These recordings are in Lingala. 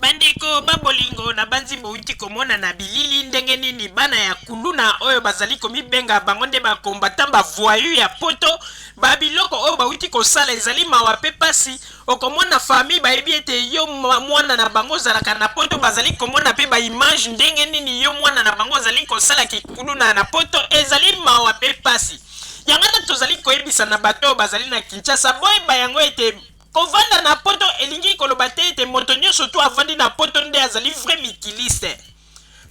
Bandeko babolingo na banzi bouti komona na bilili ndenge nini bana ya kuluna oyo bazali komibenga bango nde bakombata bavoyu ya poto babiloko oyo bauti kosala ezali mawa pe pasi okomona famille bayebi ete yo mwana na bango ozalaka na poto bazali komona pe baimage ndenge nini yo mwana na bango ozali kosala kikuluna na poto ezali mawa pe pasi yangana tozali koyebisa na bato oyo bazali na Kinshasa boyeba yango ete kovanda na poto elingi koloba te ete moto nyonso to avandi na poto nde azali vrai mikiliste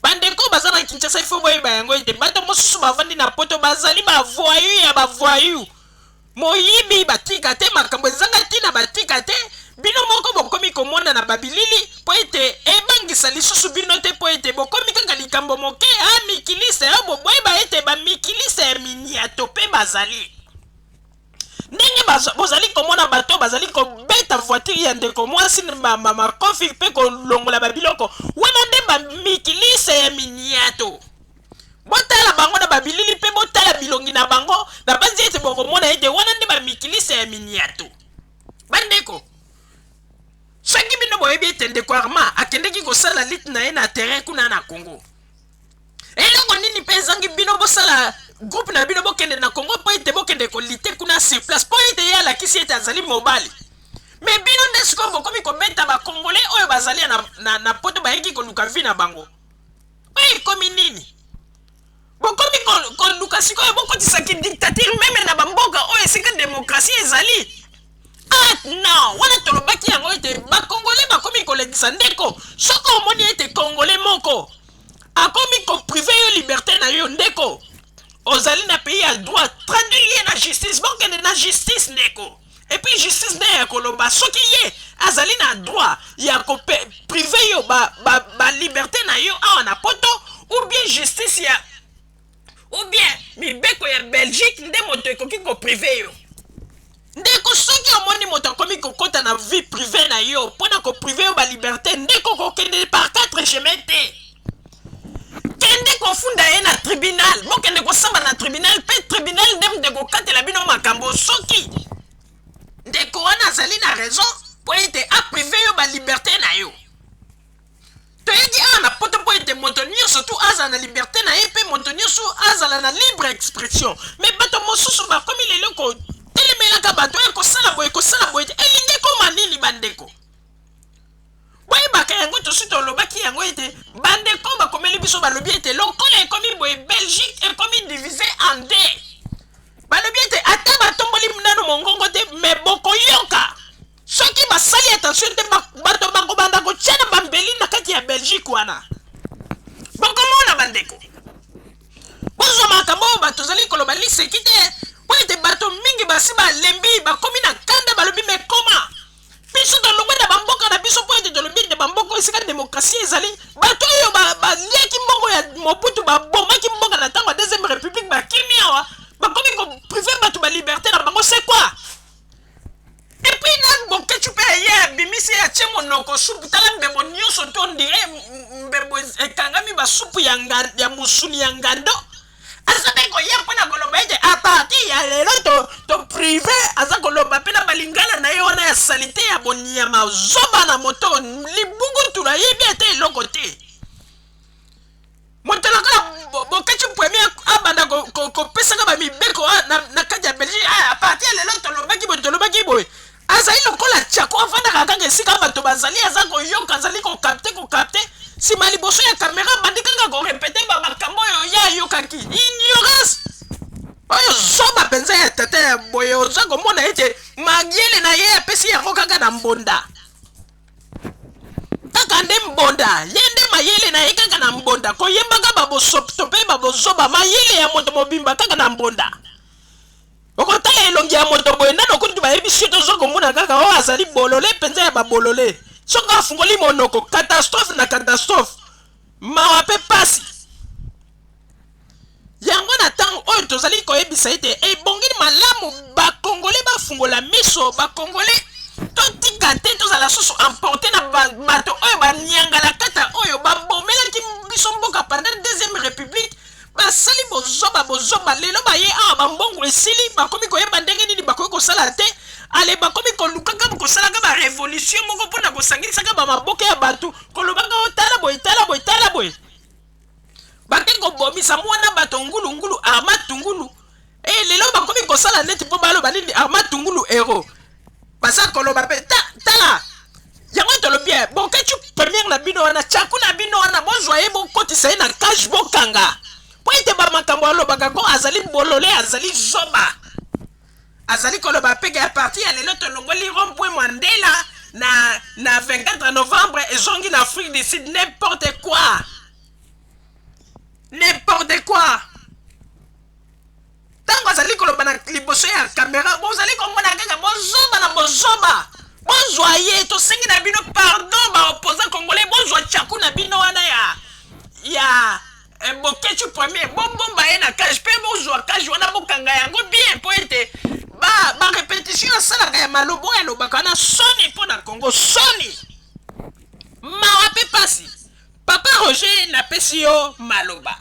bandeko baza na Kinshasa ifo boyeba yango ete bato mosusu bavandi na poto bazali bavoyu ya bavoyu moyibi batika te makambo ezanga ntina batika te bino moko bokomi komona na babilili po ete ebangisa lisusu bino te po ete bokomi kaka likambo moke mikiliste oyo boboyeba ete bamikiliste ya miniato mpe bazali ndenge bozali komona bato bazali kobeta voiture ya ndeko mwasi makofi mpe kolongola babiloko wana nde bamikilise ya miniato botala bango na babilili mpe botala bilongi na bango na banzi ete bokomona ete wana nde bamikilise ya miniato bandeko soki bino boyebi ete ndeko Armand akendeki kosala lite na ye na terrain kuna na Congo eloko nini mpe ezangi bino bosala groupe na bino bokende na Congo po ete bokende kolite kuna sur place po ete ye alakisi ete azali mobali me bino nde sikoyo bokomi kobeta bakongole oyo bazali na poto bayeki koluka vi na bango oyo ekomi nini bokomi koluka sikoyo bokotisaki dictature meme na bamboka oyo esika demokrasi ezali non wana tolobaki yango ete bakongole bakomi kolekisa ndeko soko omoni ete kongole moko akomi koprive yo liberté na yo ndeko ozali na pays ya droit traduire ye na justice bokende na justice ndeko epuis justice nde ya koloba soki ye azali na droit ya koprive yo liberté na yo awa na poto ou bien justice ya ou bien mibeko ya Belgique nde moto ekoki koprive yo ndeko soki omoni moto akomi kokota na vie privé na yo mpona koprive yo liberté ndeko kokende par 4 chemin te kende kofunda ye na tribunal bokende kosamba na tribunal mpe tribunal nde nde kokatela bino makambo soki ndeko wana azali na raison po ete aprive yo liberté na yo toyedi awa na poto po ete moto nyonso tu azala na liberté na ye mpe moto nyonso azala na libre expression me bato mosusu bakomi lelo kotelemelaka bato oyo kosala boye elingi ekoma nini bandeko boyebaka yango tosi tolobaki yango ete bandeko bakomeli biso balobi ete lokola ekomi boye Belgique ekomi divise en deux balobi ete ata batomboli nano mongongo te me bokoyoka soki basali attention te bato bakobanda kotia na bambeli na kati ya Belgique wana bokomona bandeko bozwa makambo oyo bato ozali koloba liseki te po ete bato mingi basi balembi bakomi na kanda balobi mekoma biso tolongwe na bamboka na biso po ete tolobi ete bamboka esika demokrasi ezali bato oyo baliaki mbongo ya Mobutu babomaki mboka na ntango ya deuxième république bakimi awa bakomi koprive bato baliberté na bango c'est quoi epuis na bokecu mpe ye abimisi atie monoko supu tala mbembo nyonso to ndire mbembo ekangami basupu ya musuni ya ngando aza mpe koya mpona koloba ete apartir ya lelo toprive aza koloba mpe na balingana na ye wana ya salite ya bonyama zoba na moto libungutu na yebi ete eloko te moto lokola bokecu premier abanda kopesaka bamibeko na kati ya Belgique apartir ya lelo tolobaki boye azali lokola tiako avandaka kaka esika bato bazali aza koyoka azali kokapte nsima liboso ya kamera bandi kaka korepete bamakambo oyo ye ayokaki ignorance oyo zoba mpenza ya tata ya boye oza komona ete mayele na ye apesi yango kaka na mbonda kaka nde mbonda ye nde mayele na ye kaka na mbonda koyembaka babosoto mpe babozoba mayele ya moto mobimba kaka na mbonda okotala elongi ya moto boye nano kutu bayebi sio tozo komona kaka oyo azali bolole mpenza ya babolole soki afungoli monoko catastrophe na catastrophe mawa mpe pasi yango na ntango oyo tozali koyebisa ete ebongeli malamu bakongole bafungola miso bakongole totika te tozala susu emporte na bato oyo banyangala kata oyo babomelaki biso mboka pendant deuxième république basali bozoba lelo baye awa bambongo esili bakomi koyeba ndenge nini bakoki kosala te ale bakomi kolukaka kosalaka ba révolution moko mpona kosangilisaka bamaboke ya bato kolobaka otala boye tala boye tala boye bake kobomisa mwana bato ngulungulu Armand Tungulu lelo bakomi kosala neti mpo baloba nini Armand Tungulu ero baza koloba mpe tala yango tolobi bokecu première na bino wana tyaku na bino wana bozwa ye bokotisa ye na cage bokanga po ete bamakambo alobaka ko azali bolole azali zoba azali koloba peke ya parti ya lelo tolongoli rond-point Mandela na 24 novembre ezongi na Afrique du Sud n'importe quoi tango azali koloba na liboso ya kamera bozali komona kaka bozoba na bozoba bozwa ye tosengi na bino pardon baopposant congolais bozwa tyaku na bino wana ya bokecu premier bobomba ye na cage mpe bozwa cage wana bokanga yango bien mpo ete barépétition asalaka ya maloba oyo alobaka wana soni mpo na Congo soni mawa mpe pasi papa Roger napesi yo maloba